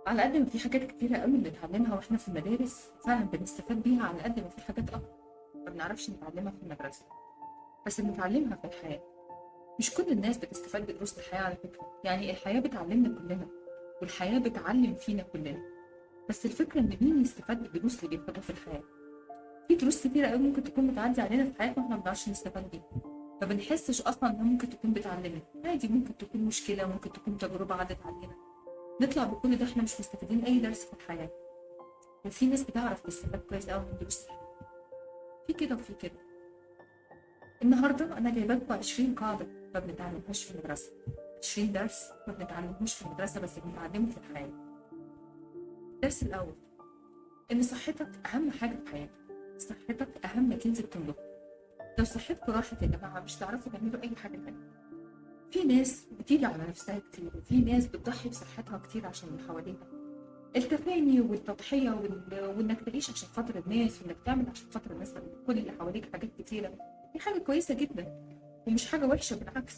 على قد ما في حاجات كتيرة قوي بنتعلمها واحنا في المدارس فعلا بنستفاد بيها، على قد ما في حاجات اكتر ما بنعرفش نتعلمها في المدرسة بس بنتعلمها في الحياة. مش كل الناس بتستفاد بدروس الحياة على فكرة، يعني الحياة بتعلمنا كلنا والحياة بتعلم فينا كلنا، بس الفكرة ان مين يستفاد بالدروس اللي بياخدها في الحياة. في دروس كتيرة قوي ممكن تكون بتعدي علينا في حياتنا واحنا ما بنعرفش نستفاد بيها، ما بنحسش اصلا انها ممكن تكون بتعلمنا، عادي ممكن تكون مشكلة، ممكن تكون تجربة عدت علينا، نطلع بكل ده احنا مش مستفيدين اي درس في الحياة. وفي ناس بتعرف تستفاد كويس قوي من دروس الحياة، في كده وفي كده. النهارده انا جايبه لكم 20 قاعده ما بنتعلمهاش في المدرسه، 20 درس ما بنتعلمهوش في المدرسه بس بنتعلمه في الحياه. الدرس الاول ان صحتك اهم حاجه في حياتك، صحتك اهم كنز بتملكه. لو صحتكم راحت يا جماعه مش هتعرفوا تعملوا اي حاجه تانيه. في ناس بتيجي على نفسها كتير وفي ناس بتضحي بصحتها كتير عشان اللي حواليها. التفاني والتضحيه وانك تعيش عشان خاطر الناس وانك تعمل عشان خاطر الناس كل اللي حواليك حاجات كتيره، دي حاجه كويسه جدا ومش حاجه وحشه، بالعكس،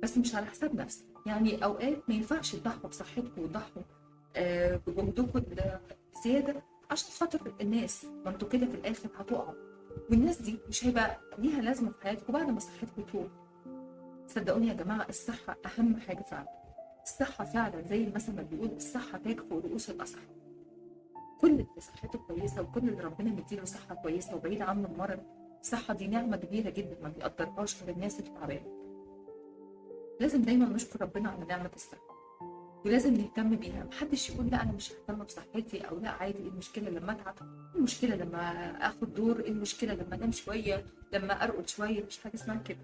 بس مش على حساب نفسك. يعني اوقات ما ينفعش تضحوا بصحتكم وتضحوا بجهدكم زياده عشان خاطر الناس، ما انتوا كده في الاخر هتقعوا، والناس دي مش هيبقى ليها لازمه في حياتكم بعد ما صحتكم تروح. صدقوني يا جماعه الصحه اهم حاجه فعلا، الصحه فعلا زي المثل ما بيقول الصحه تاج فوق رؤوس الاصحاء. كل اللي صحته كويسه وكل اللي ربنا مديله صحه كويسه وبعيد عنه المرض، الصحه دي نعمه كبيره جدا ما بيقدرهاش غير الناس اللي تعبانه. لازم دايما نشكر ربنا على نعمه الصحه ولازم نهتم بيها. محدش يقول لا انا مش ههتم بصحتي او لا عادي، ايه المشكله لما اتعب، ايه المشكله لما اخد دور، ايه المشكله لما انام شويه، لما ارقد شويه، مش حاجه اسمها كده.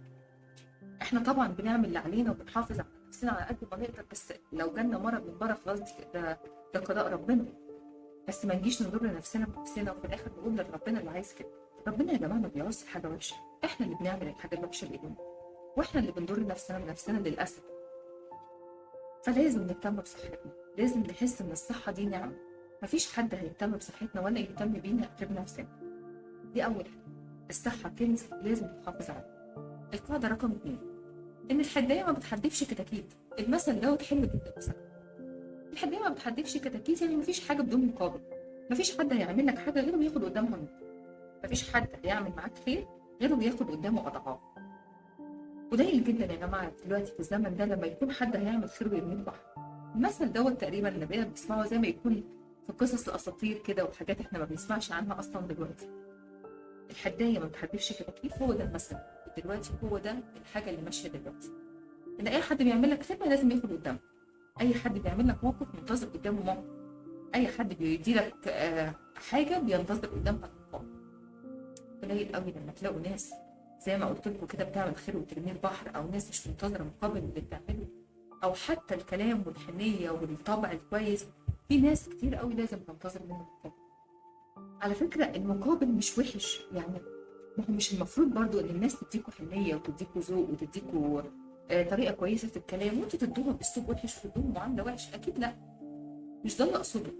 احنا طبعا بنعمل اللي علينا وبنحافظ على نفسنا على قد ما نقدر، بس لو جالنا مرض من بره خلاص ده قضاء ربنا. بس ما نجيش نضر نفسنا بنفسنا وفي الاخر نقول لربنا اللي عايز كده. ربنا يا جماعه ما بيعوز حاجه وحشه، احنا اللي بنعمل الحاجه الوحشه بايدينا واحنا اللي بنضر نفسنا بنفسنا للاسف. فلازم نهتم بصحتنا، لازم نحس ان الصحه دي نعمه، مفيش حد هيهتم بصحتنا ولا يهتم بينا غير نفسنا. دي اول حاجه، الصحه كنز لازم نحافظ عليه. القاعده رقم 2 ان الحدايه ما بتحدفش كتاكيت. المثل دوت حلو جدا بصراحه. الحدايه ما بتحدفش كتاكيت يعني مفيش حاجه بدون مقابل، مفيش حد هيعمل لك حاجه غير بياخد قدامها منك، مفيش حد هيعمل معاك خير غير بياخد قدامه اضعاف. قليل جدا يا جماعه دلوقتي في الزمن ده لما يكون حد هيعمل خير ويرميه البحر. المثل دوت تقريبا اللي بقينا بنسمعه زي ما يكون في قصص الاساطير كده وحاجات احنا ما بنسمعش عنها اصلا دلوقتي. الحدايه ما بتحدفش كتاكيت، هو ده المثل دلوقتي، هو ده الحاجه اللي ماشيه دلوقتي. ان اي حد بيعمل لك خدمه لازم ياخد قدامه، اي حد بيعمل لك موقف منتظر قدامه موقف، اي حد بيدي لك حاجه بينتظر قدامها موقف. قليل قوي لما تلاقوا ناس زي ما قلت لكم كده بتعمل خير وترميه البحر، او ناس مش منتظره مقابل اللي بتعمله، او حتى الكلام والحنيه والطبع الكويس. في ناس كتير قوي لازم تنتظر منه مقابل. على فكره المقابل مش وحش، يعني ما هو مش المفروض برضو ان الناس تديكوا حنيه وتديكوا ذوق وتديكوا طريقه كويسه في الكلام وانتوا تدوها باسلوب وحش وتدوها معامله وحشه، اكيد لا، مش ده اللي اقصده.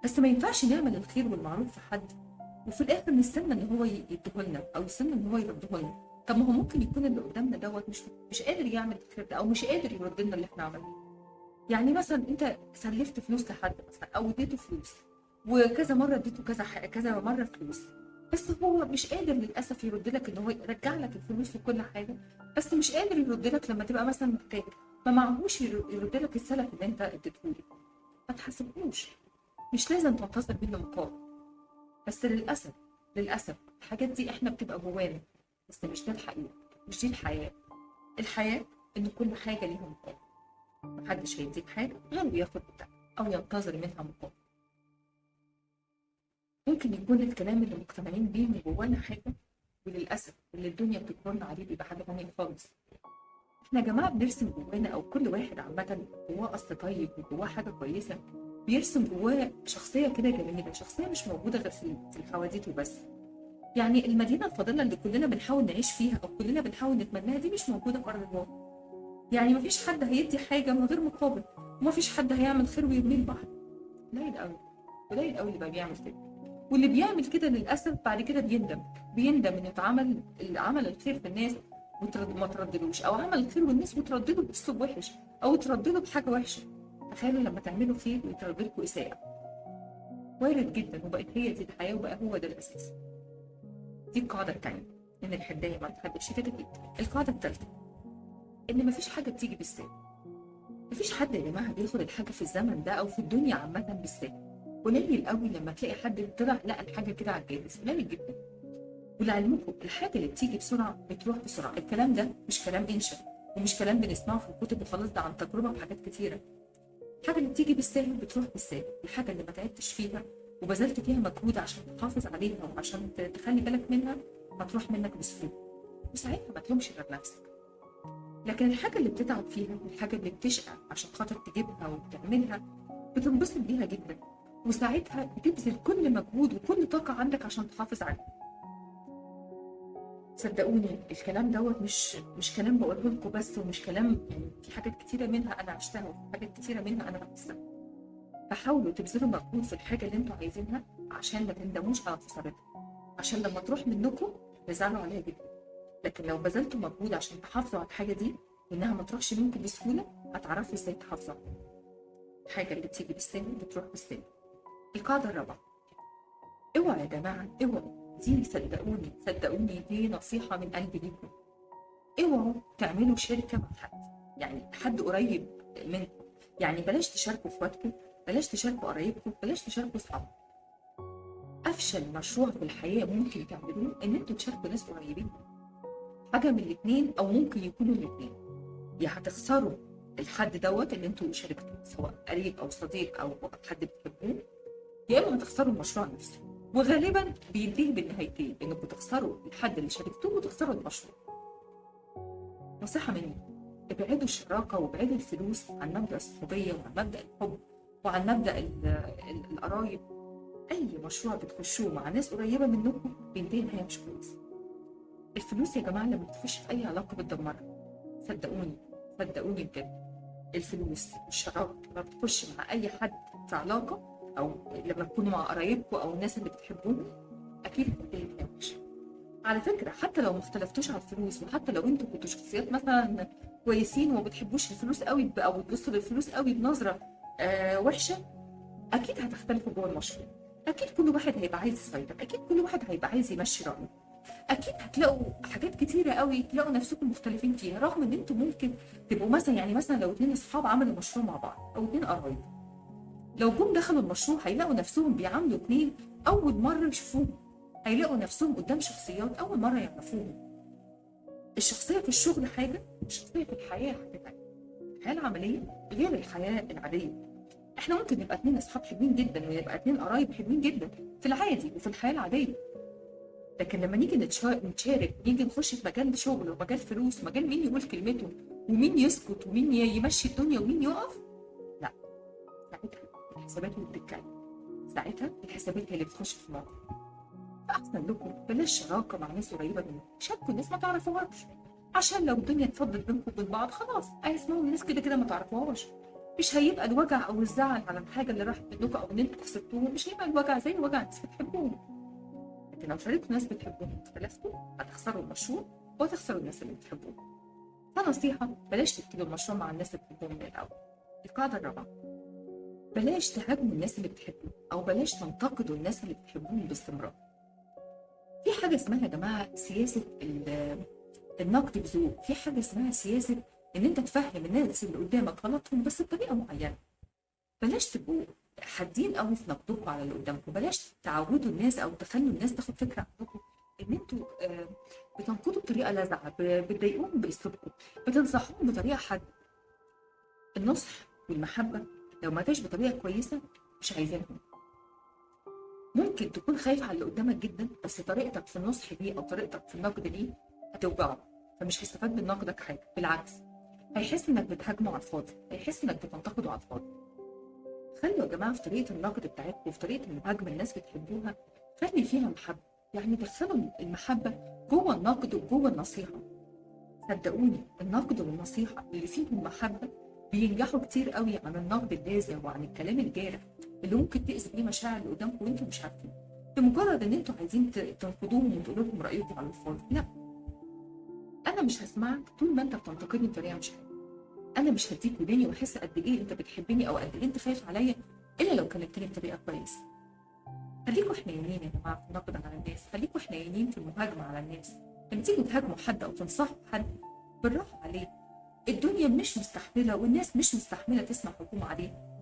بس ما ينفعش نعمل الخير والمعروف في حد وفي الاخر نستنى ان هو يديهولنا او يستنى ان هو يردهولنا. طب ما هو ممكن يكون اللي قدامنا دوت مش قادر يعمل الخير ده او مش قادر يرد لنا اللي احنا عملناه. يعني مثلا انت سلفت فلوس لحد مثلا او اديته فلوس وكذا مره اديته كذا مره فلوس، بس هو مش قادر للاسف يرد لك ان هو يرجع لك الفلوس وكل حاجه، بس مش قادر يرد لك لما تبقى مثلا محتاج، ما معهوش يرد لك السلف اللي انت اديته له. ما تحاسبهوش، مش لازم تنتظر منه مقابل. بس للاسف الحاجات دي احنا بتبقى جوانا، بس مش ده الحقيقه، مش دي الحياه. الحياه ان كل حاجه ليها مقابل، محدش هيديك حاجه غير بياخد بتاعها او ينتظر منها مقابل. ممكن يكون الكلام اللي مقتنعين بيه من جوانا حاجه، وللاسف اللي الدنيا بتجبرنا عليه بيبقى حاجه ثانيه خالص. احنا يا جماعه بنرسم جوانا، او كل واحد عامه جواه اصل طيب وجواه حاجه كويسه، بيرسم جواه شخصيه كده جميله، شخصيه مش موجوده غير في الحواديت وبس. يعني المدينه الفاضله اللي كلنا بنحاول نعيش فيها او كلنا بنحاول نتمناها دي مش موجوده في ارض الواقع. يعني مفيش حد هيدي حاجه من غير مقابل، ومفيش حد هيعمل خير ويرميه البحر. قليل قوي، قليل قوي اللي بقى بيعمل كده. واللي بيعمل كده للاسف بعد كده بيندم انه عمل الخير في الناس وما تردلوش، او عمل الخير والناس وتردله باسلوب وحش او تردله بحاجه وحشه. تخيلوا لما تعملوا خير ويترد لكم اساءه، وارد جدا، وبقت هي دي الحياه وبقى هو ده الاساس. دي القاعده الثانيه، ان الحدايه ما بتحبش كده. القاعده الثالثه، ان مفيش حاجه بتيجي بالسهل. مفيش حد يا جماعه بياخد الحاجه في الزمن ده او في الدنيا عامه بالسهل. قليل قوي لما تلاقي حد طلع لقى الحاجه كده على الجاهز، قليل جدا. ولعلمكم الحاجه اللي بتيجي بسرعه بتروح بسرعه. الكلام ده مش كلام انشا ومش كلام بنسمعه في الكتب وخلاص، ده عن تجربه في حاجات كتيره. الحاجه اللي بتيجي بالسهل بتروح بالسهل. الحاجه اللي ما تعبتش فيها وبذلت فيها مجهود عشان تحافظ عليها وعشان تخلي بالك منها هتروح منك بسهوله، وساعتها ما تلومش غير نفسك. لكن الحاجه اللي بتتعب فيها، الحاجه اللي بتشقى عشان خاطر تجيبها وبتعملها، بتنبسط بيها جدا، وساعتها بتبذل كل مجهود وكل طاقه عندك عشان تحافظ عليها. صدقوني الكلام دوت مش كلام بقوله لكم بس، ومش كلام يعني، في حاجات كتيره منها انا عشتها وفي حاجات كتيره منها انا بحسها. فحاولوا تبذلوا مجهود في الحاجه اللي انتوا عايزينها عشان ما تندموش على خسارتها، عشان لما تروح منكم تزعلوا عليها جدا. لكن لو بذلتوا مجهود عشان تحافظوا على الحاجه دي وانها ما تروحش منكم بسهوله، هتعرفوا ازاي تحافظوا عليها. الحاجه اللي بتيجي بالسهل بتروح بالسهل. القاعده الرابعه، اوعوا يا جماعه اوعوا، دي صدقوني دي نصيحه من قلبي ليكم، اوعوا تعملوا شركه مع حد، يعني حد قريب منكم. يعني بلاش تشاركوا اخواتكم، بلاش تشاركوا قرايبكم، بلاش تشاركوا اصحابكم. افشل مشروع في الحياه ممكن تعملوه ان انتوا تشاركوا ناس قريبين. حاجه من الاثنين، او ممكن يكونوا الاثنين، يا هتخسروا الحد دوت اللي انتوا شاركتوه، سواء قريب او صديق او حد بتحبوه، يا اما هتخسروا المشروع نفسه. وغالبا بينتهي بالنهايتين، انكم تخسروا الحد اللي شاركتوه وتخسروا المشروع. نصيحه مني، ابعدوا الشراكه وابعدوا الفلوس عن مبدا الصحوبيه وعن مبدا الحب وعن مبدا القرايب. اي مشروع بتخشوه مع ناس قريبه منكم بينتهي نهايه مش كويسه. الفلوس يا جماعه لما بتخش في اي علاقه بتدمرها. صدقوني بجد. الفلوس والشراكه لما بتخش مع اي حد في علاقه، او لما تكونوا مع قرايبكم او الناس اللي بتحبوهم، اكيد بتنتهي نهايه وحشه. على فكره حتى لو ما اختلفتوش على الفلوس، وحتى لو انتوا كنتوا شخصيات مثلا كويسين وما بتحبوش الفلوس قوي او بتبصوا للفلوس قوي بنظره وحشه، اكيد هتختلفوا جوه المشروع. اكيد كل واحد هيبقى عايز يسيطر، اكيد كل واحد هيبقى عايز يمشي رايه، اكيد هتلاقوا حاجات كتيره قوي تلاقوا نفسكم مختلفين فيها، رغم ان انتوا ممكن تبقوا مثلا، يعني مثلا لو 2 اصحاب عملوا مشروع مع بعض او 2 قرايب، لو جم دخلوا المشروع هيلاقوا نفسهم بيعاملوا 2 اول مره يشوفوهم، هيلاقوا نفسهم قدام شخصيات اول مره يعرفوهم. الشخصيه في الشغل حاجه، الشخصيه في الحياه حاجه ثانيه. الحياه العمليه غير الحياه العاديه. احنا ممكن نبقى 2 اصحاب حلوين جدا ونبقى 2 قرايب حلوين جدا في العادي وفي الحياه العاديه، لكن لما نيجي نتشارك، نيجي نخش في مجال شغل ومجال فلوس ومجال مين يقول كلمته ومين يسكت ومين يمشي الدنيا ومين يقف، لا، ساعتها الحسابات اللي بتتكلم، ساعتها الحسابات هي اللي بتخش في الموضوع. فاحسن لكم بلاش شراكه مع ناس قريبه منكم، شاركوا الناس ما تعرفوهاش، عشان لو الدنيا اتفضت بينكم وبين بعض خلاص اسمهم الناس كده كده ما تعرفوهاش. مش هيبقى الوجع او الزعل على الحاجه اللي راحت منكم او ان انتوا خسرتوهم، مش هيبقى الوجع زي وجع الناس بتحبوهم. لكن لو شاركتوا ناس بتحبوهم واختلفتوا، هتخسروا المشروع وهتخسروا الناس اللي بتحبوهم. فنصيحه، بلاش تبتدوا المشروع مع الناس اللي بتحبوهم من الاول. القاعده الرابعه، بلاش تهاجموا الناس اللي بتحبوهم، او بلاش تنتقدوا الناس اللي بتحبوهم باستمرار. في حاجه اسمها يا جماعه سياسه النقد بذوق، في حاجه اسمها سياسه ان انت تفهم الناس اللي قدامك غلطهم بس بطريقه معينه. بلاش تبقوا حادين قوي في نقدكم على اللي قدامكم، بلاش تعودوا الناس او تخلوا الناس تاخد فكره عنكم ان انتوا بتنقدوا بطريقه لاذعه، بتضايقوهم باسلوبكم، بتنصحوهم بطريقه حاده. النصح والمحبه لو ما جاش بطريقه كويسه مش عايزينهم. ممكن تكون خايف على اللي قدامك جدا، بس طريقتك في النصح ليه او طريقتك في النقد ليه هتوجعه، فمش هيستفاد من نقدك حاجه، بالعكس هيحس انك بتهاجمه على الفاضي، هيحس انك بتنتقده على الفاضي. خلوا يا جماعه في طريقه النقد بتاعتكم وفي طريقه المهاجمه الناس بتحبوها، خلي فيها محبه، يعني دخلوا المحبه جوه النقد وجوه النصيحه. صدقوني النقد والنصيحه اللي فيهم محبه بينجحوا كتير قوي عن النقد اللاذع وعن الكلام الجارح اللي ممكن تاذي بيه مشاعر اللي قدامكم وانتم مش عارفين، بمجرد ان انتوا عايزين تنقدوهم وتقولوا لهم رايكم على الفاضي. لا، انا مش هسمعك طول ما انت بتنتقدني بطريقه مش حلوه. انا مش هديك وداني واحس قد ايه انت بتحبني او قد ايه انت خايف عليا الا لو كلمتني بطريقه كويسه. خليكوا حنينين يا جماعه في النقد على الناس، خليكوا حنينين في المهاجمه على الناس. لما تيجوا تهاجموا حد او تنصحوا حد بالراحه عليه. الدنيا مش مستحمله والناس مش مستحمله تسمع حكم عليها.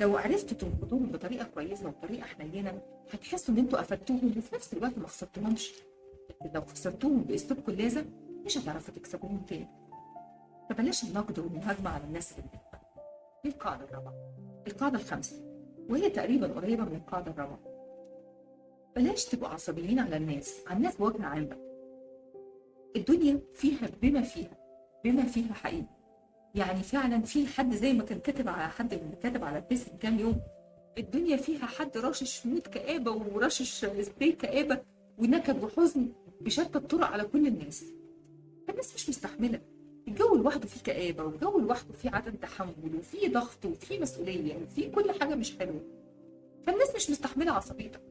لو عرفتوا تنقدوهم بطريقه كويسه وبطريقه حنينه هتحسوا ان انتوا افدتوهم وفي نفس الوقت ما خسرتوهمش. لكن لو خسرتوهم باسلوبكم اللازم مش هتعرفوا تكسبوهم تاني. فبلاش النقد والمهاجمه على الناس اللي بنحبها. دي القاعده الرابعه. القاعده الخامسه وهي تقريبا قريبه من القاعده الرابعه. بلاش تبقوا عصبيين على الناس بوجه عام بقى. الدنيا فيها بما فيها حقيقي. يعني فعلا في حد زي ما كان كاتب على حد من كاتب على الفيس من كام يوم، الدنيا فيها حد رشش موت كآبة ورشش سبراي كآبة ونكد وحزن بشتى الطرق على كل الناس. فالناس مش مستحملة. الجو لوحده فيه كآبة والجو لوحده فيه عدم تحمل وفيه ضغط وفيه مسؤولية وفيه كل حاجة مش حلوة. فالناس مش مستحملة عصبيتك.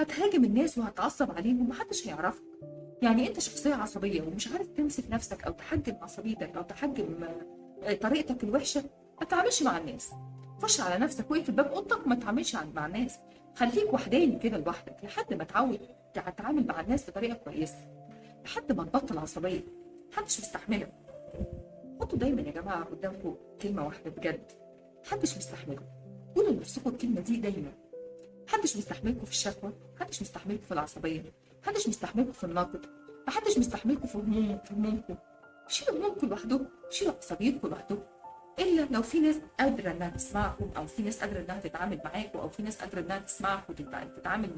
هتهاجم الناس وهتعصب عليهم ومحدش هيعرفك. يعني انت شخصية عصبية ومش عارف تمسك نفسك او تحجم عصبيتك او تحجم طريقتك الوحشة، ما تتعاملش مع الناس. خش على نفسك واقفل باب اوضتك وما تتعاملش مع الناس. خليك وحداني كده لوحدك لحد ما تعود تتعامل مع الناس بطريقة كويسة. لحد ما تبطل عصبية. محدش مستحمله. حطوا دايما يا جماعة قدامكم كلمة واحدة بجد. محدش مستحمله. قولوا لنفسكم الكلمة دي دايما. محدش مستحملكم في الشكوى، محدش مستحملكم في العصبية، محدش مستحملكم في النقد، محدش مستحملكم في همومكم. شيلوا همومكم لوحدكم، شيلوا عصبيتكم لوحدكم. الا لو في ناس قادره انها تسمعكم او في ناس قادره انها تتعامل معاكم او في ناس قادره انها تسمعكم وتتعامل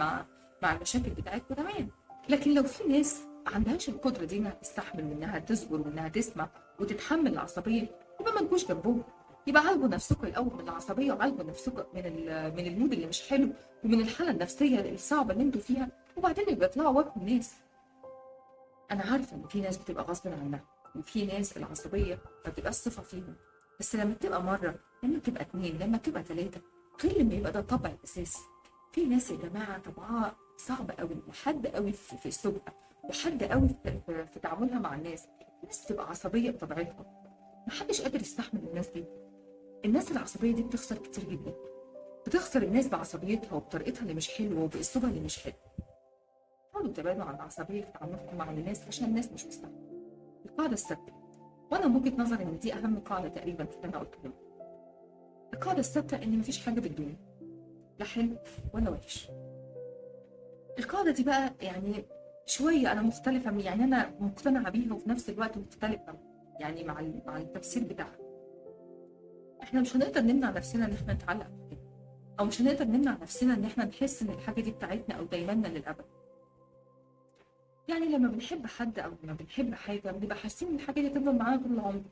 مع المشاكل بتاعتكم، تمام. لكن لو في ناس ما عندهاش القدره دي انها تستحمل وانها تصبر وانها تسمع وتتحمل العصبيه، يبقى ما تجوش جنبهم. يبقى عالجوا نفسكم الاول من العصبيه وعالجوا نفسكم من المود اللي مش حلو ومن الحاله النفسيه الصعبه اللي انتوا فيها، وبعدين يبقى اطلعوا واجهوا الناس. انا عارفه ان في ناس بتبقى غصب عنها وفي ناس العصبيه ما بتبقاش صفه فيهم، بس لما بتبقى مره، لما بتبقى اتنين، لما بتبقى تلاته، غير لما يبقى ده طبع اساسي. في ناس يا جماعه طبعها صعب قوي وحد قوي في اسلوبها وحد قوي في تعاملها مع الناس. ناس بتبقى عصبيه بطبيعتها. محدش قادر يستحمل الناس دي. الناس العصبيه دي بتخسر كتير جدا. بتخسر الناس بعصبيتها وبطريقتها اللي مش حلوه وباسلوبها اللي مش حلو. حاولوا تبعدوا عن العصبيه في تعاملكم مع الناس عشان الناس مش مستحمله. القاعده الثابته، وانا من وجهه نظري ان دي اهم قاعده تقريبا في اللي انا قلته لكم. القاعده الثابته ان مفيش حاجه بالدنيا لا حلو ولا وحش. القاعده دي بقى يعني شويه انا مختلفه، يعني انا مقتنعه بيها وفي نفس الوقت مختلفه يعني مع التفسير بتاعها. احنا مش هنقدر نمنع نفسنا ان احنا نتعلق بحاجه، او مش هنقدر نمنع نفسنا ان احنا نحس ان الحاجه دي بتاعتنا او دايمانا للابد. يعني لما بنحب حد او لما بنحب حاجه بنبقى حاسين ان الحاجه دي هتفضل معانا طول العمر.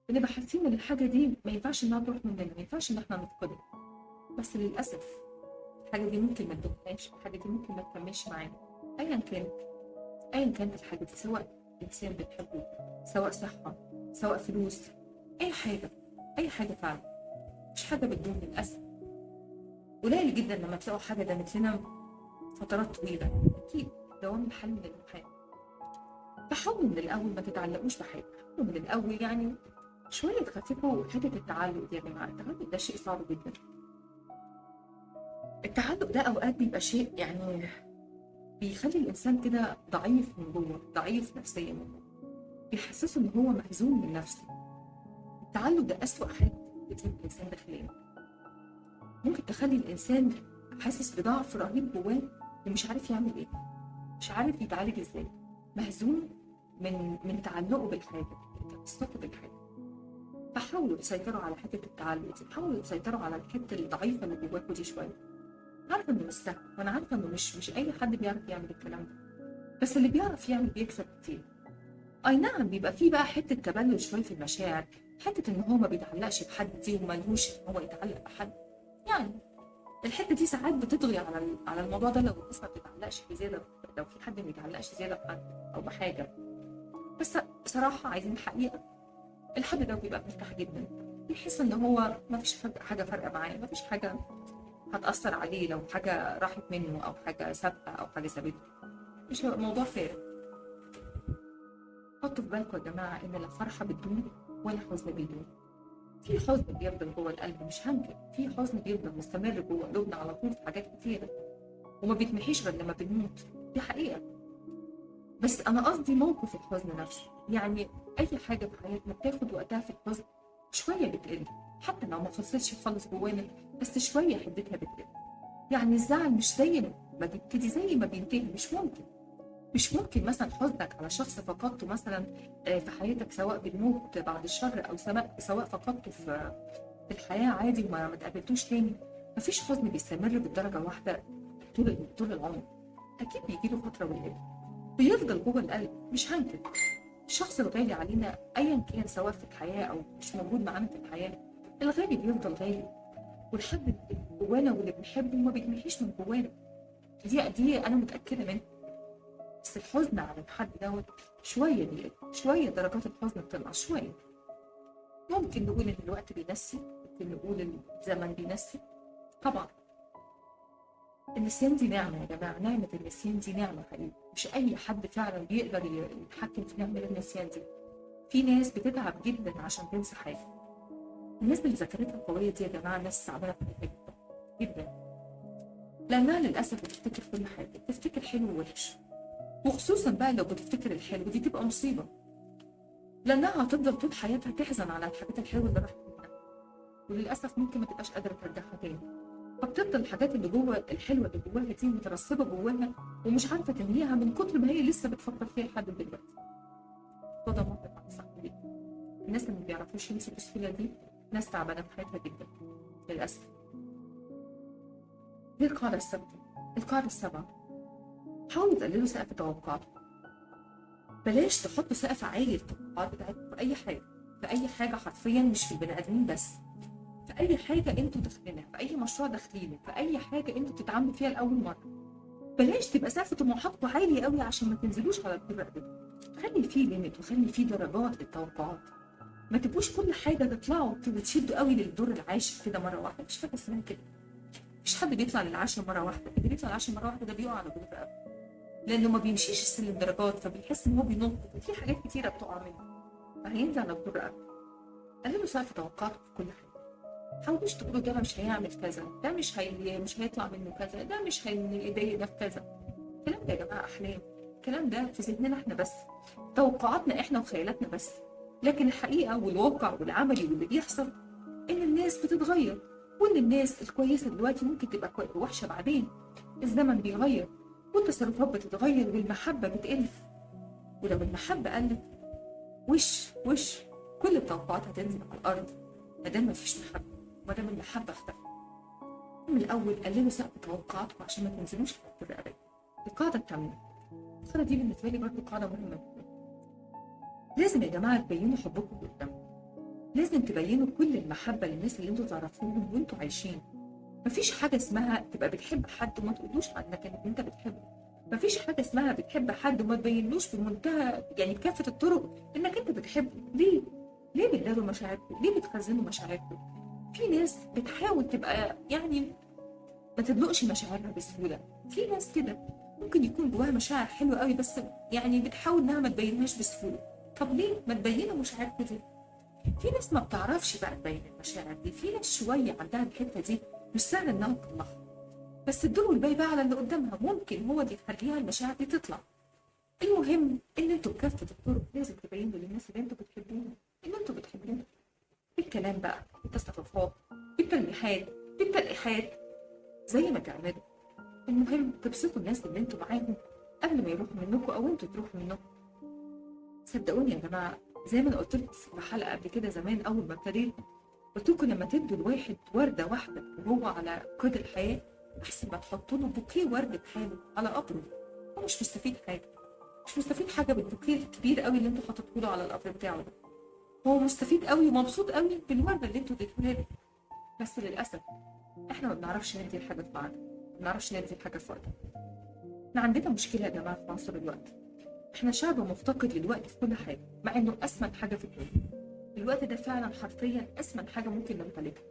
بنبقى حاسين ان الحاجه دي ما ينفعش انها تروح مننا، ما ينفعش ان احنا نفقدها. بس للاسف الحاجه دي ممكن ما تدومناش، الحاجه دي ممكن ما تكملش معانا. ايا كانت الحاجه دي، سواء انسان بنحبه، سواء صحه، سواء فلوس، اي حاجه فعلا. مش حاجه بتدوم للاسف. قليل جدا لما تلاقوا حاجه دامت لنا فترات طويله. اكيد دوام الحال من المحال. فحاولوا من الاول ما تتعلقوش بحاجه. حاولوا من الاول يعني شويه تخففوا حته التعلق دي يا جماعه. التعلق ده شيء صعب جدا. التعلق ده اوقات بيبقى شيء يعني بيخلي الانسان كده ضعيف من جوه، ضعيف نفسيا من جوه. بيحسسه ان هو مهزوم من نفسه. التعلق ده اسوأ حاجه بتأذي الانسان داخليا. ممكن تخلي الانسان حاسس بضعف رهيب جواه ومش عارف يعمل ايه، مش عارف يتعالج ازاي، مهزوم من تعلقه بالحاجه، تمسكه بالحاجه. فحاولوا تسيطروا على حته التعلق دي، حاولوا تسيطروا على الحته الضعيفه اللي جواكوا دي شويه. عارفه انه مش سهل وانا عارفه انه مش اي حد بيعرف يعمل الكلام ده، بس اللي بيعرف يعمل بيكسب كتير. اي نعم بيبقى فيه بقى حته تبلد شويه في المشاعر، حته ان هو ما بيتعلقش بحد دي وملهوش ان هو يتعلق بحد. يعني الحته دي ساعات بتطغي على الموضوع ده لو الناس ما بتتعلقش بزياده، لو في حد ما بيتعلقش زياده بحد او بحاجه. بس بصراحه عايزين الحقيقه، الحد ده بيبقى مرتاح جدا، بيحس ان هو ما فيش حاجه فارقه معاه، ما فيش حاجه هتاثر عليه لو حاجه راحت منه او حاجه سابقه او حاجه سابته. مش هيبقى الموضوع فارق. حطوا في بالكم يا جماعه ان لا فرحه بتدوم ولا حزن بيدوم. في حزن بيفضل جوه القلب، مش هنكر، في حزن بيفضل مستمر جوه قلوبنا على طول في حاجات كتيره، وما بيتمحيش غير لما بنموت، دي حقيقه. بس انا قصدي موقف الحزن نفسه، يعني اي حاجه في حياتنا بتاخد وقتها في الحزن شويه بتقل، حتى لو ما خلصتش خالص جوانا، بس شويه حدتها بتقل. يعني الزعل مش زي ما بيبتدي زي ما بينتهي، مش ممكن مثلا حزنك على شخص فقدته مثلا في حياتك، سواء بالموت بعد الشر او سواء فقدته في الحياه عادي وما ما تقابلتوش تاني، مفيش حزن بيستمر بالدرجه واحده طول العمر. اكيد بيجي له فتره ويقل، بيفضل جوه القلب، مش هنكر. الشخص الغالي علينا ايا كان، سواء في الحياه او مش موجود معانا في الحياه، الغالي بيفضل غالي، والحد اللي جوانا واللي بنحبه ما بيتمحيش من جوانا، دي انا متاكده منها. بس الحزن على الحد دوت شويه بيقل، شويه درجات الحزن بتنقص شويه. ممكن نقول ان الوقت بينسي، ممكن نقول الزمن بينسي. طبعا النسيان دي نعمه يا جماعه، نعمه النسيان دي نعمه حقيقي، مش اي حد فعلا بيقدر يتحكم في نعمه النسيان دي. في ناس بتتعب جدا عشان تنسى حاجه. الناس اللي ذاكرتها قويه دي يا جماعه ناس تعبانه في حاجه جدا، لانها للاسف بتفتكر كل حاجه، بتفتكر حلو ووحش، وخصوصا بقى لو بتفتكر الحلو دي تبقى مصيبه، لانها هتفضل طول حياتها تحزن على الحاجات الحلوه اللي راحت منها، وللاسف ممكن ما تبقاش قادره ترجعها تاني. فبتفضل الحاجات اللي جوه الحلوه اللي جواها دي مترسبه جواها، ومش عارفه تنهيها من كتر ما هي لسه بتفكر فيها لحد دلوقتي. وده موقف مع صاحبي، الناس اللي ما بيعرفوش ينسوا بسهوله دي ناس تعبانه في حياتها جدا للاسف. دي القاعده الثابته. القاعده السابعه: حاولوا تقللوا سقف توقعاتكم. بلاش تحطوا سقف عالي للتوقعات بتاعتكم في اي حاجه، في اي حاجه حرفيا، مش في البني ادمين بس، في اي حاجه انتوا داخلينها، في اي مشروع داخلينه، في اي حاجه انتوا بتتعاملوا فيها لاول مره. بلاش تبقى سقف طموحاتكم عالي قوي عشان ما تنزلوش على الدور ده. خلي فيه ليميت وخلي فيه درجات للتوقعات، ما تبقوش كل حاجه تطلعوا وتشدوا قوي للدور العاشر كده مره واحده، مش حاجه اسمها كده. مش حد بيطلع للعاشر مره واحده، اللي بيطلع للعاشر مره واحده ده بيقع على دور رقبته، لانه ما بيمشيش السلم درجات، فبيحس ان هو بينط وفي حاجات كتيره بتقع منه، فهينزل على دور رقبته. قللوا سقف توقعاتكم في كل حاجه. حاولوش تقولوا ده مش هيعمل كذا، ده مش هيطلع منه كذا، ده مش هيضايقنا في كذا. الكلام ده يا جماعه احلام، الكلام ده في ذهننا احنا بس، توقعاتنا احنا وخيالاتنا بس. لكن الحقيقه والواقع والعملي واللي بيحصل ان الناس بتتغير، وان الناس الكويسه دلوقتي ممكن تبقى وحشه بعدين. الزمن بيغير والتصرفات بتتغير والمحبه بتقل، ولو المحبه قلت وش كل التوقعات هتنزل على الارض، ما دام مفيش محبه، ما دام المحبه اختفت. من الاول قللوا سقف توقعاتكم عشان ما تنزلوش على الرقبه. القاعده الثامنه، القاعده دي بالنسبه لي برضه قاعده مهمه جدا. لازم يا جماعه تبينوا حبكم قدامكم، لازم تبينوا كل المحبه للناس اللي انتوا تعرفوهم وانتوا عايشين. مفيش حاجه اسمها تبقى بتحب حد وما تقولوش عنك انك انت بتحبه. مفيش حاجه اسمها بتحب حد وما تبينلوش بمنتهى يعني بكافه الطرق انك انت بتحبه. ليه بتداروا مشاعركم؟ ليه بتخزنوا مشاعركم؟ في ناس بتحاول تبقى يعني ما تدلقش مشاعرها بسهوله، في ناس كده ممكن يكون جواها مشاعر حلوه قوي بس يعني بتحاول انها ما تبينهاش بسهوله. طب ليه ما تبينوا مشاعركم دي؟ في ناس ما بتعرفش بقى تبين المشاعر دي، في ناس شويه عندها الحته دي مش سهل انها تطلعها، بس الدور والباقي بقى على اللي قدامها، ممكن هو اللي يخليها المشاعر دي تطلع. المهم ان انتوا بكافه الطرق لازم تبينوا للناس اللي انتوا بتحبوهم ان انتوا بتحبوهم، بالكلام بقى، بالتصرفات، بالتلقيحات، زي ما تعملوا. المهم تبسطوا الناس اللي انتوا معاهم قبل ما يروحوا منكم او انتوا تروحوا منكم. صدقوني يا جماعه، زي ما انا قلت لكم في حلقه قبل كده زمان اول ما ابتديت، قلت لكم لما تدوا الواحد ورده واحده وهو على قيد الحياه احسن ما تحطوا له بوكيه ورد بحاله على قبره. هو مش مستفيد حاجه، مش مستفيد حاجه بالبوكيه الكبير قوي اللي انتوا حاططوه له على القبر بتاعه ده. هو مستفيد قوي ومبسوط قوي بالورده اللي انتوا اديتوها له، بس للاسف احنا ما بنعرفش ندي الحاجه في بعض، ما بنعرفش ندي الحاجه في وقتها. احنا عندنا مشكله يا جماعه في عصر الوقت، احنا شعب مفتقد للوقت في كل حاجه، مع انه اسمن حاجه في الدنيا. الوقت ده فعلا حرفيا اسمن حاجه ممكن نمتلكها،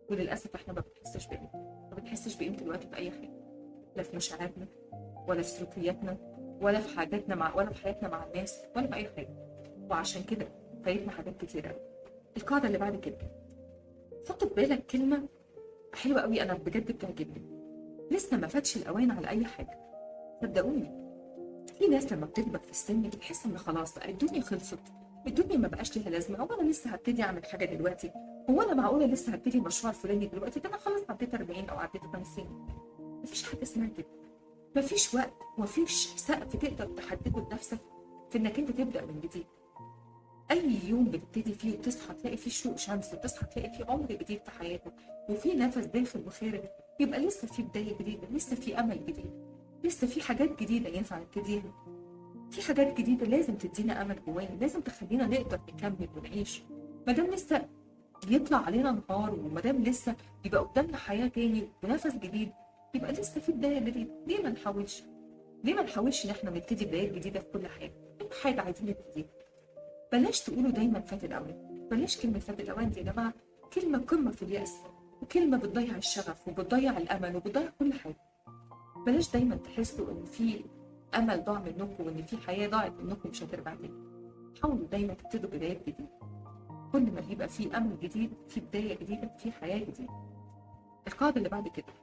وللاسف احنا ما بنحسش بقيمته، ما بنحسش بقيمه الوقت في اي حاجه، لا في مشاعرنا ولا في سلوكياتنا ولا في حاجاتنا ولا في حياتنا مع الناس ولا في اي حاجه. وعشان كده فايتنا حاجات كتيره. القاعده اللي بعد كده: حط في بالك كلمه حلوه قوي، انا بجد بتعجبني: لسه ما فاتش الاوان على اي حاجه. صدقوني في ناس لما بتكبر في السن بتحس ان خلاص بقى الدنيا خلصت، الدنيا ما بقاش ليها لازمه. هو انا لسه هبتدي اعمل حاجه دلوقتي؟ هو انا معقوله لسه هبتدي المشروع الفلاني دلوقتي؟ ده انا خلاص عديت 40 او عديت 50. مفيش حاجه اسمها كده. مفيش وقت ومفيش سقف تقدر تحدده لنفسك في انك انت تبدا من جديد. اي يوم بتبتدي فيه وتصحى تلاقي فيه شروق شمس، وتصحى تلاقي فيه عمر جديد في حياتك، وفي نفس داخل وخارج، يبقى لسه في بدايه جديده، لسه في امل جديد، لسه في حاجات جديده ينفع نبتديها، في حاجات جديده لازم تدينا امل جوانا، لازم تخلينا نقدر نكمل ونعيش. ما دام لسه بيطلع علينا نهار، وما دام لسه يبقى قدامنا حياه تاني ونفس جديد، يبقى لسه في بدايه جديده. ليه ما نحاولش؟ ليه ما نحاولش ان احنا نبتدي بدايات جديده في كل حاجه؟ اي حاجه عايزين نبتديها. بلاش تقولوا دايما فات الاوان. بلاش كلمه فات الاوان دي يا جماعه، كلمه قمه في اليأس، وكلمه بتضيع الشغف وبتضيع الامل وبتضيع كل حاجه. بلاش دايما تحسوا ان في امل ضاع منكم وان في حياه ضاعت منكم مش هترجع تاني. حاولوا دايما تبتدوا بدايات جديده. كل ما يبقى في امل جديد، في بدايه جديده، في حياه جديده. القاعده اللي بعد كده: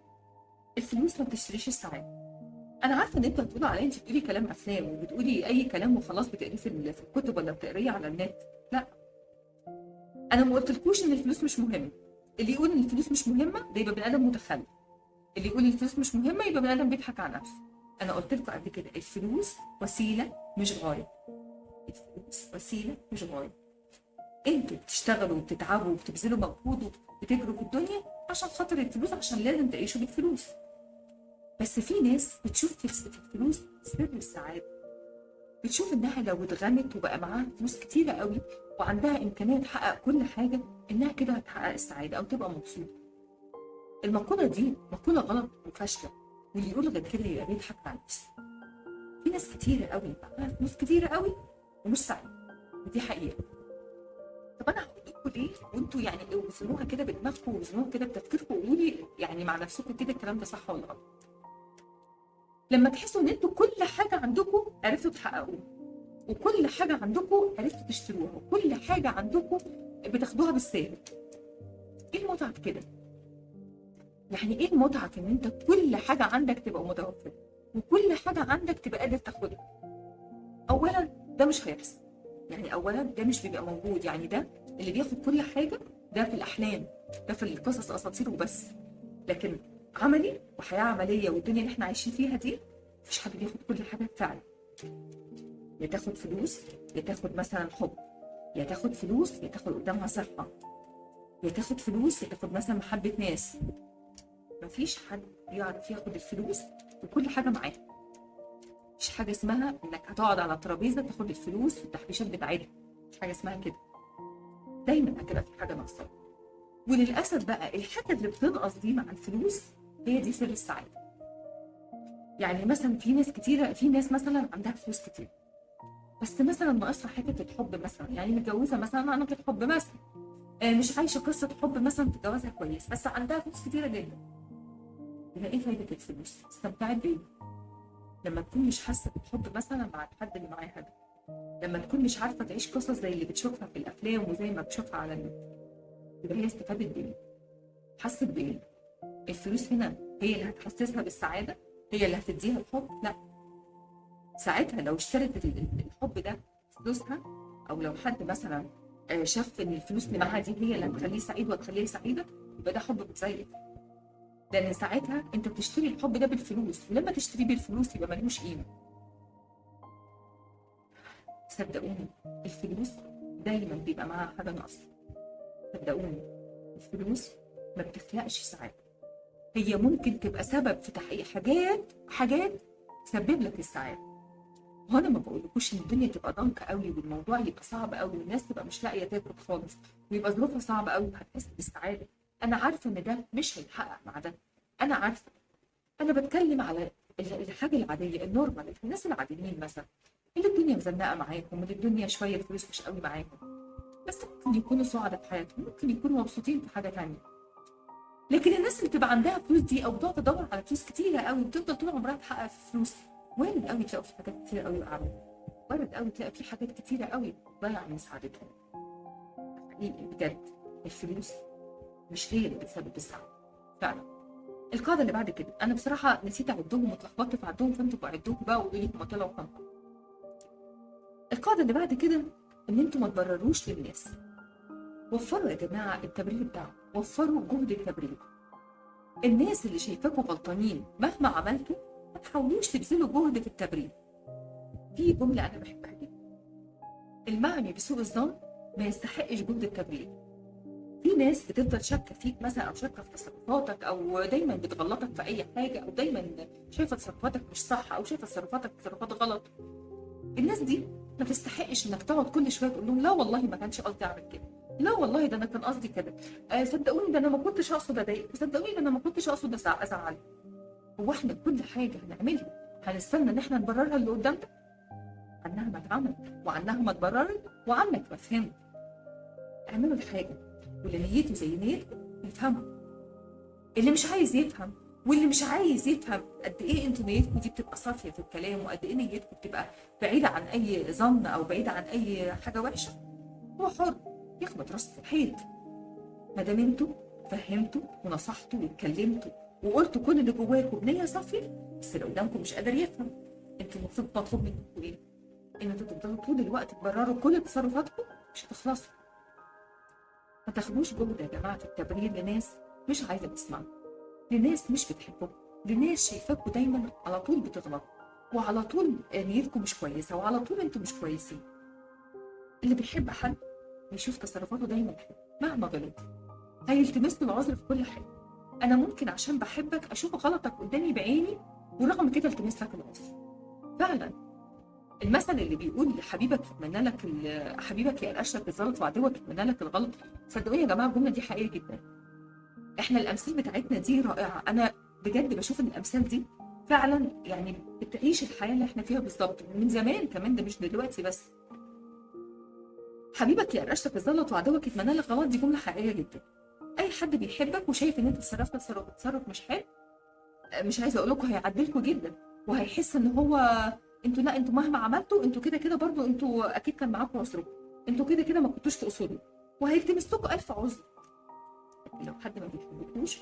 الفلوس ما بتشتريش السعاده. انا عارفه ان انتوا هتقولوا عليا انت بتقولي كلام افلام وبتقولي اي كلام وخلاص بتقريه في الكتب ولا بتقريه على النت. لا، انا ما قلتلكوش ان الفلوس مش مهمه. اللي يقول ان الفلوس مش مهمه ده يبقى بني ادم متخلف. اللي يقول الفلوس مش مهمه يبقى بني ادم بيضحك على نفسه. انا قلت لكم قبل كده الفلوس وسيله مش غايه. الفلوس وسيله مش غايه. انتوا بتشتغلوا وبتتعبوا وبتبذلوا مجهود وبتجروا في الدنيا عشان خاطر الفلوس، عشان لازم تعيشوا بالفلوس. بس في ناس بتشوف في الفلوس سر السعاده. بتشوف انها لو اتغنت وبقى معاها فلوس كتيره قوي وعندها امكانيه تحقق كل حاجه، انها كده هتحقق السعاده او تبقى مبسوطه. المقوله دي مقوله غلط وفاشله، واللي يقول غير كده يبقى بيضحك على نفسه. في ناس كتيره قوي معاها فلوس كتيره قوي ومش سعيده، ودي حقيقه. طب انا هقول لكم ليه، وانتوا يعني وزنوها كده بدماغكم ووزنوها كده بتفكيركم وقولوا لي يعني مع نفسكم كده الكلام ده صح ولا غلط. لما تحسوا ان انتوا كل حاجه عندكم عرفتوا تحققوها، وكل حاجه عندكم عرفتوا تشتروها، وكل حاجه عندكم بتاخدوها بالسهل، ايه المتعه في كده؟ يعني ايه المتعه في ان انت كل حاجه عندك تبقى متوفره وكل حاجه عندك تبقى قادر تاخدها؟ اولا ده مش هيحصل. يعني اولا ده مش بيبقى موجود. يعني ده اللي بياخد كل حاجه ده في الاحلام، ده في القصص اساطير وبس. لكن عملي وحياه عمليه والدنيا اللي احنا عايشين فيها دي مفيش حد بياخد كل حاجه فعلا. يا تاخد فلوس، يا تاخد مثلا حب، يا تاخد فلوس يا تاخد قدامها صحه، يا تاخد فلوس يا تاخد مثلا محبه ناس. مفيش حد بيعرف ياخد الفلوس وكل حاجه معاه. مفيش حاجه اسمها انك هتقعد على ترابيزه تاخد الفلوس والتحبيشات بتاعتها. مفيش حاجه اسمها كده. دايما هتبقى في حاجه ناقصه. وللاسف بقى الحاجه اللي بتنقص دي مع الفلوس هي دي سر السعاده. يعني مثلا في ناس كتيره، في ناس مثلا عندها فلوس كتير بس مثلا ناقصها حته الحب مثلا. يعني متجوزه مثلا عنقة حب مثلا، مش عايشه قصه حب مثلا في جوازها كويس، بس عندها فلوس كتيره جدا. يبقى ايه فايده الفلوس؟ استمتعت بايه؟ لما تكون مش حاسه بالحب مثلا مع الحد اللي معاها ده، لما تكون مش عارفه تعيش قصص زي اللي بتشوفها في الافلام وزي ما بتشوفها على النت، يبقى هي استفادت بايه؟ حست بايه؟ الفلوس هنا هي اللي هتحسسها بالسعاده؟ هي اللي هتديها الحب؟ لا. ساعتها لو اشترت الحب ده فلوسها، او لو حد مثلا شاف ان الفلوس اللي معاها دي هي اللي هتخليه سعيد وهتخليها سعيده، يبقى ده حب مزيف. لان ساعتها انت بتشتري الحب ده بالفلوس، ولما تشتريه بالفلوس يبقى ملوش قيمه. صدقوني الفلوس دايما بيبقى معاها حاجه ناقصه. صدقوني الفلوس ما بتخلقش سعاده. هي ممكن تبقى سبب في تحقيق حاجات تسبب لك السعاده. وانا ما بقولكوش ان الدنيا تبقى ضنك قوي والموضوع يبقى صعب قوي والناس تبقى مش لاقيه تاكل خالص ويبقى ظروفها صعبه قوي وهتحس بالسعاده. انا عارفه ان ده مش هيتحقق مع ده. انا عارفه. انا بتكلم على الحاجه العاديه النورمال، الناس العاديين مثلا اللي الدنيا مزنقه معاهم، اللي الدنيا شويه الفلوس مش قوي معاهم، بس ممكن يكونوا سعداء في حياتهم، ممكن يكونوا مبسوطين في حاجه ثانيه. لكن الناس اللي بتبقى عندها فلوس دي او بتقعد تدور على فلوس كتيره قوي وبتفضل طول عمرها تحقق في فلوس، وارد قوي تلاقوا في حاجات كتيره قوي وقعوا. وارد قوي تلاقي في حاجات كتيره قوي ضيع من سعادتهم. حقيقي بجد الفلوس مش هي اللي بتسبب الزعل فعلا. القاعده اللي بعد كده، انا بصراحه نسيت اعدهم واتلخبطت في عدهم، فانتوا بعدوهم بقى وقولوا لي هم طلعوا كام. القاعده اللي بعد كده ان انتوا ما تبرروش للناس. وفروا يا جماعه التبرير بتاعهم، وفروا جهد التبرير. الناس اللي شايفاكوا غلطانين مهما عملتوا ما تحاولوش تبذلوا جهد في التبرير. في جمله انا بحبها جدا، المعني بسوء الظن ما يستحقش جهد التبرير. في ناس بتفضل شاكه فيك مثلا، او شاكه في تصرفاتك، او دايما بتغلطك في اي حاجه، او دايما شايفه تصرفاتك مش صح، او شايفه تصرفاتك تصرفات غلط. الناس دي ما تستحقش انك تقعد كل شويه تقول لهم لا والله ما كانش قصدي اعمل كده، لا والله ده انا كان قصدي كده، صدقوني ده انا ما كنتش اقصد اضايقك، صدقوني ده انا ما كنتش اقصد ازعلك. هو احنا كل حاجه هنعملها هنستنى ان احنا نبررها اللي قدامنا؟ عنها ما اتعملت، وعنها ما اتبررت، وعنك ما فهمت. اعملوا الحاجه واللي نيته زي نيتكم يفهمها. اللي مش عايز يفهم، واللي مش عايز يفهم قد ايه انتوا نيتكم دي بتبقى صافيه في الكلام، وقد ايه نيتكم بتبقى بعيده عن اي ظن او بعيده عن اي حاجه وحشه، هو حر يخبط راسه في الحيط. ما دام انتوا فهمتوا ونصحتوا واتكلمتوا وقلتوا كل اللي جواكم بنيه صافيه، بس اللي قدامكم مش قادر يفهم، انتوا المفروض مطلوب منكم ايه؟ ان انتوا تفضلوا طول الوقت تبرروا كل تصرفاتكم، مش هتخلصوا. ما تاخدوش جهد يا جماعه في التبرير لناس مش عايزه تسمعوا، لناس مش بتحبكم، لناس شايفاكم دايما على طول بتغلطوا، وعلى طول نيتكم مش كويسه، وعلى طول انتوا مش كويسين. اللي بيحب حد بيشوف تصرفاته دايما حلوه مهما غلط، هيلتمس له العذر في كل حاجه. انا ممكن عشان بحبك اشوف غلطك قدامي بعيني، ورغم كده التمس لك العذر. فعلا المثل اللي بيقول حبيبك يتمنى لك حبيبك يقلقش لك الزلط وعدوك يتمنى لك الغلط، صدقوني يا جماعه الجمله دي حقيقيه جدا. احنا الامثال بتاعتنا دي رائعه، انا بجد بشوف ان الامثال دي فعلا يعني بتعيش الحياه اللي احنا فيها بالظبط، ومن زمان كمان، ده مش دلوقتي بس. حبيبك يقرش لك الزلط وعدوك يتمنى لك غلط، دي جمله حقيقيه جدا. اي حد بيحبك وشايف ان انت اتصرفت تصرف مش حلو، مش عايزه اقول لكم هيعدلكوا جدا، وهيحس ان هو انتوا لا، انتوا مهما عملتوا انتوا كده كده برضو، انتوا اكيد كان معاكم عذركم، انتوا كده كده ما كنتوش تقصدوا، وهيلتمس لكم 1000 عذر. لكن لو حد ما بيحبكوش،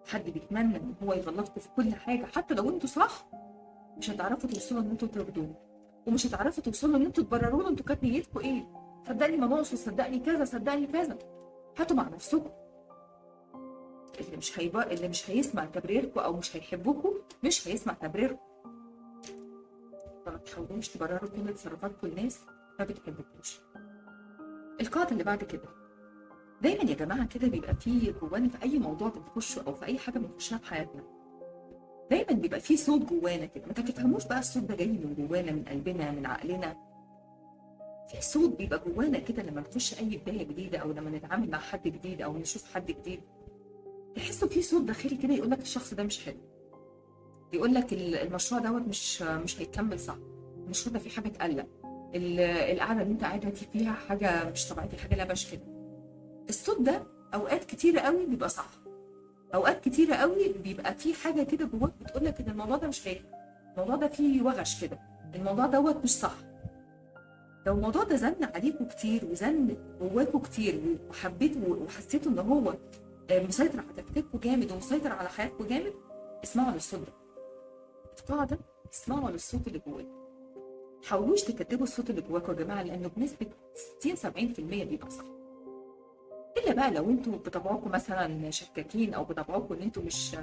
حد بيتمنى ان هو يغلطكم في كل حاجه حتى لو انتوا صح، مش هتعرفوا توصلوا ان انتوا ترضوه، ومش هتعرفوا توصلوا ان انتوا تبرروا له انتوا كانت نيتكم ايه. صدقني ما ناقصه، صدقني كذا، صدقني كذا. هاتوا مع نفسكم. اللي مش هيسمع تبريركم او مش هيحبكم مش هيسمع تبريركم. فما تحاولوش تبرروا كل تصرفاتكم للناس ما بتحبكوش. القاعده اللي بعد كده، دايما يا جماعه كده بيبقى فيه جوانا في اي موضوع بنخشه او في اي حاجه بنخشها في حياتنا، دايما بيبقى فيه صوت جوانا كده، ما تفهموش بقى الصوت ده جاي من جوانا، من قلبنا، من عقلنا. في صوت بيبقى جوانا كده لما نخش اي بدايه جديده، او لما نتعامل مع حد جديد، او نشوف حد جديد، تحسوا في صوت داخلي كده يقول لك الشخص ده مش حلو، يقول لك المشروع دوت مش هيكمل صح، المشروع ده فيه حاجه تقلق، القعده اللي انت قاعده دي فيها حاجه مش طبيعيه، في حاجه لبش كده. الصوت ده اوقات كتيره قوي بيبقى صح، اوقات كتيره قوي بيبقى في حاجه كده جواك بتقول لك ان الموضوع ده مش هينفع، الموضوع ده فيه وغش كده، الموضوع دوت مش صح. لو الموضوع ده زن عليكم كتير وزن جواكم كتير وحبيتوا وحسيتوا ان هو مسيطر على تفكيركم جامد ومسيطر على حياتكم جامد، اسمعوا للصوت ده. القاعده اسمعوا للصوت اللي جواكم. حاولوش تكتبوا الصوت اللي جواكم يا جماعه، لانه بنسبه 60-70% بيبقى صح. الا بقى لو انتوا بطبعكم مثلا شكاكين، او بطبعكم ان انتوا مش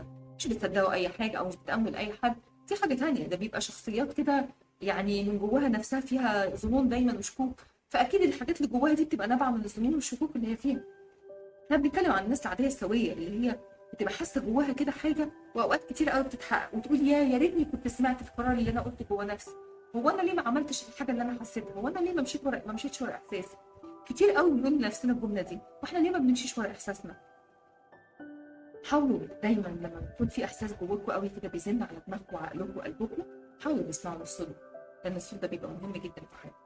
بتصدقوا اي حاجه، او مش بتامنوا لاي حد، دي حاجه ثانيه، ده بيبقى شخصيات كده يعني من جواها نفسها فيها ظنون دايما وشكوك، فاكيد الحاجات اللي جواها دي بتبقى نابعه من الظنون والشكوك اللي هي فيها. احنا بنتكلم عن الناس العاديه السويه اللي هي بتبقى حاسه جواها كده حاجه، واوقات كتير قوي بتتحقق، وتقول يا ريتني كنت سمعت القرار اللي انا قلته جوا نفسي، هو انا ليه ما عملتش الحاجه اللي انا حسيتها، هو انا ليه ما مشيتش ورا احساسي. كتير قوي بنقول لنفسنا الجمله دي، واحنا ليه ما بنمشيش ورا احساسنا. حاولوا دايما لما يكون في احساس جواكم قوي كده بيزن على دماغكم وعقلكم وقلبكم، حاولوا تسمعوا للصوت، لان الصوت ده بيبقى مهم جدا في حياتكم.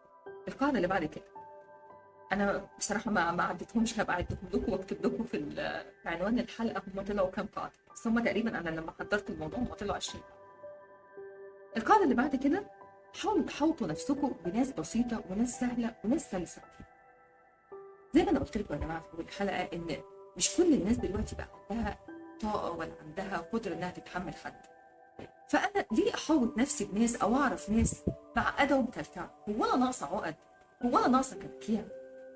القاعده اللي بعد كده، انا بصراحه ما عدتهمش، هبقى اعدهم لكم واكتب لكم في عنوان الحلقه هم طلعوا كام قاعده، بس هم تقريبا انا لما حضرت الموضوع هم طلعوا 20. القاعده اللي بعد كده، حاولوا تحاوطوا نفسكم بناس بسيطه وناس سهله وناس سلسه. زي ما انا قلت لكم يا جماعه في اول الحلقه ان مش كل الناس دلوقتي بقى عندها طاقه ولا عندها قدره انها تتحمل حد. فانا ليه احوط نفسي بناس او اعرف ناس معقده ومكلكعه؟ هو انا ناقصه عقد؟ هو انا ناقصه تفكير؟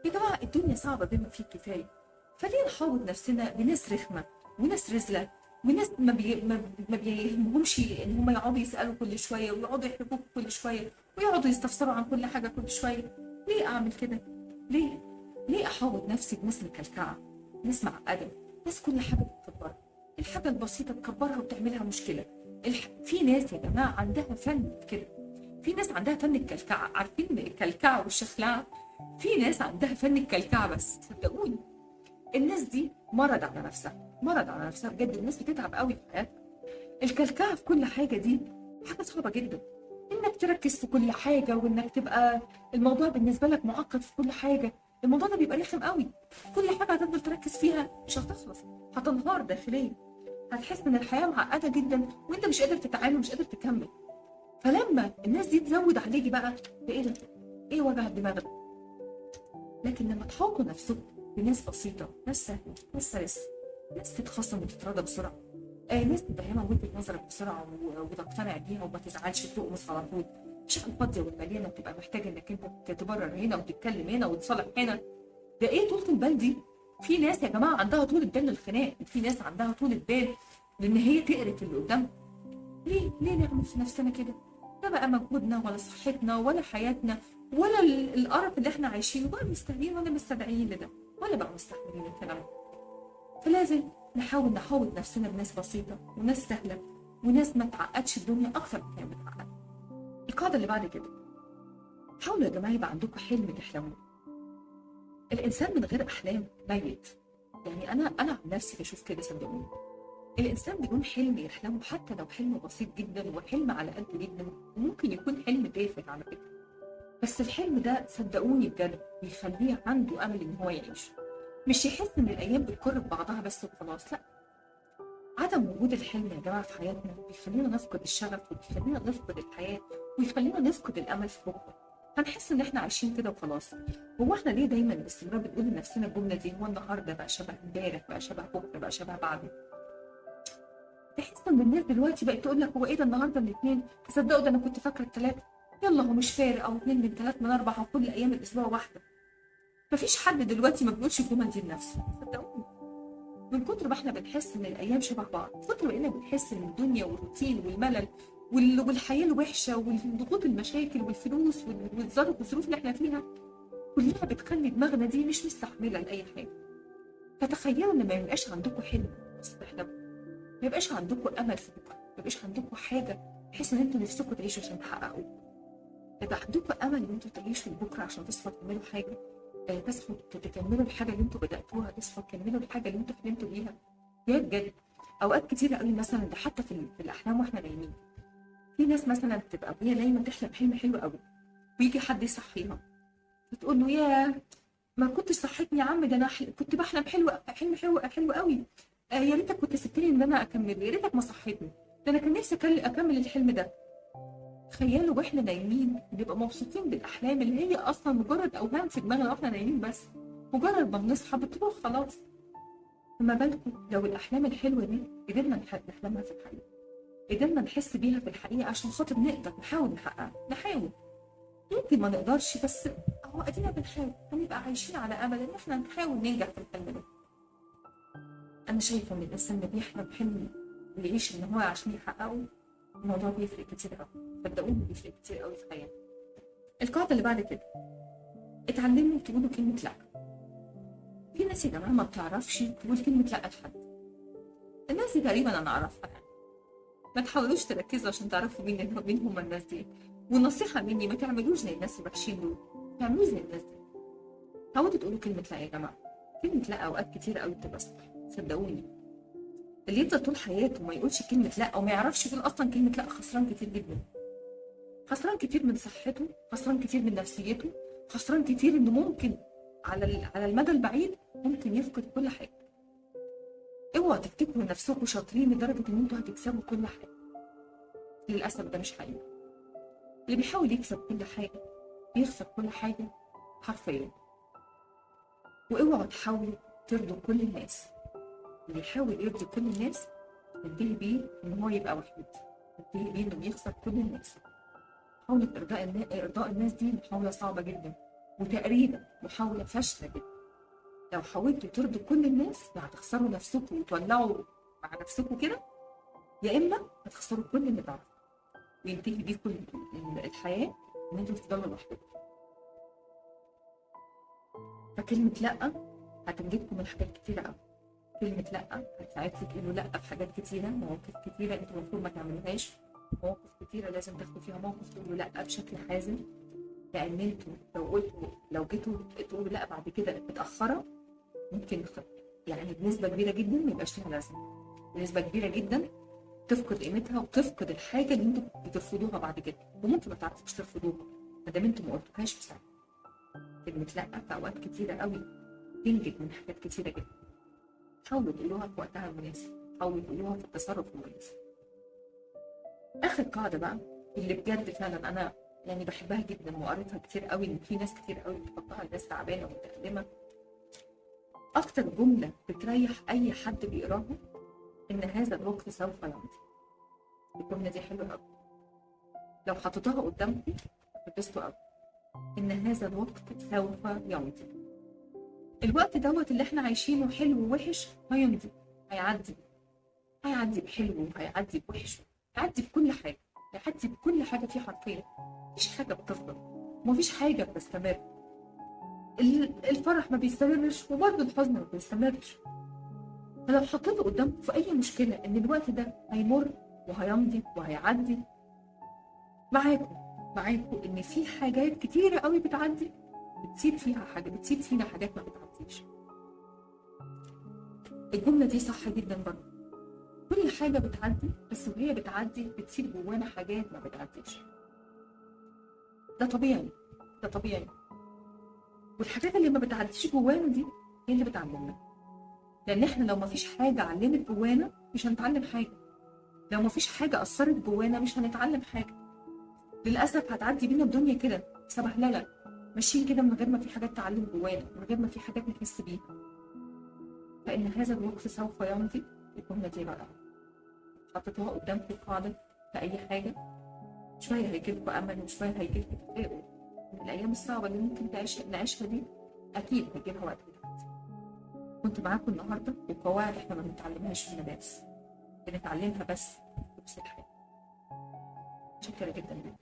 يا جماعه الدنيا صعبه بما فيه الكفايه. فليه نحوط نفسنا بناس رخمه وناس رزله وناس ما بيهمهمش ان هم يقعدوا يسالوا كل شويه ويقعدوا يحكوا كل شويه ويقعدوا يستفسروا عن كل حاجه كل شويه؟ ليه اعمل كده؟ ليه؟ ليه احوط نفسي بناس مكلكعه، ناس معقده، ناس كل حاجه بتكبرها، الحاجه البسيطه تكبرها وتعملها مشكله. في ناس يا جماعه عندها فن في كده، في ناس عندها فن الكلكعه، عارفين الكلكعه والشخلعه؟ في ناس عندها فن الكلكعه، بس صدقوني الناس دي مرض على نفسها، مرض على نفسها بجد. الناس بتتعب قوي في حياتها. الكلكعه في كل حاجه دي حاجه صعبه جدا، انك تركز في كل حاجه وانك تبقى الموضوع بالنسبه لك معقد في كل حاجه. الموضوع ده بيبقى رخم قوي، كل حاجه هتفضل تركز فيها مش هتخلص، هتنهار داخليا، هتحس ان الحياه معقده جدا وانت مش قادر تتعامل، مش قادر تكمل. فلما الناس دي تزود عليكي بقى ده ايه ده؟ ايه وجع الدماغ ده؟ لكن لما تحطوا نفسكم بناس بسيطه، ناس سهله، ناس سلسه، ناس تتخصم وتتراضى بسرعه، ناس تفهمها وجهه نظرك بسرعه وتقتنع بيها وما تزعلش وتقمص على طول، مش على الفاضيه والمليانه بتبقى محتاج انك انت تتبرر هنا وتتكلم هنا وتصالح هنا. ده ايه طولة البال دي؟ في ناس يا جماعه عندها طولة بال للخناق، في ناس عندها طولة بال لان هي تقرف اللي قدامها. ليه نعمل في نفسنا كده؟ لا بقى مجهودنا ولا صحتنا ولا حياتنا ولا القرف اللي احنا عايشينه بقى مستاهلين ولا مستدعيين لده، ولا بقى مستحملين الكلام ده. فلازم نحاول نحوط نفسنا بناس بسيطه وناس سهله وناس ما تعقدش الدنيا اكتر من هي بتعقد. القاعده اللي بعد كده، حاولوا يا جماعه يبقى عندكم حلم تحلموه. الانسان من غير احلام ميت. يعني انا عن نفسي بشوف كده صدقوني، الانسان بدون حلم يحلمه حتى لو حلم بسيط جدا وحلم على قد جدا، وممكن يكون حلم تافه على فكره، بس الحلم ده صدقوني بجد بيخليه عنده امل ان هو يعيش، مش يحس ان الايام بتكر ببعضها بس وخلاص. لا، عدم وجود الحلم يا جماعه في حياتنا بيخلينا نفقد الشغف وبيخلينا نفقد الحياه ويخلينا نفقد الامل في بكره، هنحس ان احنا عايشين كده وخلاص. هو احنا ليه دايما باستمرار بنقول لنفسنا الجمله دي؟ هو النهارده بقى شبه امبارح، بقى شبه بكره، بقى شبه بعده. تحس ان الناس دلوقتي بقت تقول لك هو ايه ده النهارده الاثنين، تصدقوا ده انا كنت فاكره الثلاثه، يلا هو مش فارق، او اثنين من ثلاث من اربعه، وكل ايام الاسبوع واحده. مفيش حد دلوقتي ما بيقولش الجمل دي لنفسه، صدقوني. من كتر ما احنا بنحس ان الايام شبه بعض، من كتر ما بقينا بنحس ان الدنيا والروتين والملل والحياه الوحشه والضغوط المشاكل والفلوس والظروف اللي احنا فيها كلها بتخلي دماغنا دي مش مستحمله لاي حاجه. فتخيلوا ان ما يبقاش عندكم حلم بس تحلموا، ما يبقاش عندكم امل في بكره، ما يبقاش عندكم حاجه بحيث ان انتوا نفسكم تعيشوا عشان تحققوه. يبقى عندكم امل ان انتوا تعيشوا لبكره عشان تصحوا تعملوا حاجه، تصحوا تكملوا الحاجه اللي انتوا بداتوها، تصحوا تكملوا الحاجه اللي انتوا حلمتوا بيها. يا بجد اوقات كتيره قوي مثلا ده حتى في الاحلام واحنا نايمين، في ناس مثلا بتبقى وهي نايمه تحلم حلم حلو قوي ويجي حد يصحيها فتقول له يا ما كنتش صحيتني يا عم، ده انا كنت بحلم حلم حلو قوي، يا ريتك كنت سبتني ان انا اكمله، يا ريتك ما صحيتني، ده انا كان نفسي اكمل الحلم ده. تخيلوا واحنا نايمين بنبقى مبسوطين بالاحلام اللي هي اصلا مجرد اوهام في دماغنا واحنا نايمين، بس مجرد ما بنصحى بتروح خلاص. فما بالكم لو الاحلام الحلوه دي قدرنا نحلمها في الحقيقه، قدرنا نحس بيها في الحقيقه عشان خاطر نقدر نحاول نحققها. نحاول، يمكن ما نقدرش بس هو ادينا بنحاول، هنبقى عايشين على امل ان احنا نحاول ننجح في الحلم ده. انا شايفه ان الانسان اللي بيحلم حلم ويعيش ان هو عشان يحققه، الموضوع بيفرق كتير قوي، صدقوني بيفرق كتير قوي في حياتنا. القاعده اللي بعد كده، اتعلموا تقولوا كلمه لا. في ناس يا جماعه ما بتعرفش تقول كلمه لا لحد. الناس دي تقريبا انا اعرفها يعني. ما تحاولوش تركزوا عشان تعرفوا مين هم الناس دي، والنصيحه مني ما تعملوش زي الناس الوحشين دول، ما تعملوش زي الناس دي. حاولوا تقولوا كلمه لا يا جماعه. كلمه لا اوقات كتير قوي بتبقى صح، صدقوني. اللي يفضل طول حياته ما يقولش كلمه لا او ما يعرفش يقول اصلا كلمه لا خسران كتير جدا، خسران كتير من صحته، خسران كتير من نفسيته، خسران كتير انه ممكن على المدى البعيد ممكن يفقد كل حاجه. اوعوا تفتكروا نفسكم شاطرين لدرجه ان انتوا هتكسبوا كل حاجه، للاسف ده مش حقيقي. اللي بيحاول يكسب كل حاجه بيخسر كل حاجه حرفيا. واوعوا تحاولوا ترضوا كل الناس. اللي يحاول يرضي كل الناس ينتهي بيه ان هو يبقى وحيد، ينتهي بيه انه يخسر كل الناس. محاولة إرضاء الناس دي محاولة صعبة جدا، وتقريبا محاولة فاشلة جدا. لو حاولتوا ترضوا كل الناس يا هتخسروا نفسكم وتولعوا مع نفسكم كده، يا إما هتخسروا كل اللي تعرفوا وينتهي بيكم الحياة إن أنتوا تفضلوا لوحدكم. فكلمة لأ هتنجدكم من حاجات كتيرة أوي. كلمة لأ هتساعدكم تقولوا لأ في حاجات كتيرة، مواقف كتيرة أنتوا المفروض ما تعملوهاش، مواقف كتيرة لازم تاخدوا فيها موقف تقولوا لأ بشكل حازم. لأن انتوا لو جيتوا تقولوا لأ بعد كده متأخرة، ممكن يعني بنسبة كبيرة جدا ما يبقاش لها لازمة، بنسبة كبيرة جدا تفقد قيمتها وتفقد الحاجة اللي انتوا بترفضوها بعد كده، وممكن ما تعرفوش ترفضوها ما دام انتوا ما قلتوهاش في ساعتها. كلمة لأ في أوقات كتيرة قوي تنجد من حاجات كتيرة جدا. حاولوا تقولوها في وقتها المناسب، حاولوا تقولوها في التصرف المناسب. آخر قاعدة بقى اللي بجد فعلا أنا يعني بحبها جدا وقريتها كتير قوي، ان في ناس كتير قوي بتحطها لناس تعبانه ومتألمه. اكتر جمله بتريح اي حد بيقراها ان هذا الوقت سوف يمضي. الجمله دي حلوه قوي، لو حطيتوها قدامكم هتبسطوا قوي. ان هذا الوقت سوف يمضي. الوقت دوت اللي احنا عايشينه حلو ووحش هيمضي، هيعدي، هيعدي بحلو وهيعدي بوحش، هيعدي بكل حاجه، هيعدي بكل حاجه فيه حرفيا. مفيش حاجه بتفضل ومفيش حاجه بتستمر. الفرح ما بيستمرش وبرضه الحزن ما بيستمرش. فلو حطيته قدامكم في اي مشكله ان الوقت ده هيمر وهيمضي وهيعدي، معاكم ان في حاجات كتيره قوي بتعدي بتسيب فينا حاجات ما بتعديش. الجمله دي صح جدا برضه. كل حاجه بتعدي، بس وهي بتعدي بتسيب جوانا حاجات ما بتعديش. ده طبيعي، ده طبيعي. والحاجات اللي ما بتعديش جوانا دي هي اللي بتعلمنا. لان احنا لو ما فيش حاجه علمت جوانا مش هنتعلم حاجه، لو ما فيش حاجه اثرت جوانا مش هنتعلم حاجه. للاسف هتعدي بينا الدنيا كده سبهلله، ماشيين كده من غير ما في حاجات تعلم جوانا، من غير ما في حاجات نحس بيها. فان هذا الوقت سوف يمضي. الجمله دي بقى حطيتوها قدامكم قاعده في اي حاجه، شويه هيجيلكوا امل وشويه هيجيلكوا تفاؤل ان الايام الصعبه اللي ممكن نعيشها دي اكيد هيجيلها وقت بتاعتها. كنت معاكم النهارده وقواعد احنا ما بنتعلمهاش في المدارس، بنتعلمها بس في الحياه. متشكره جدا لكم.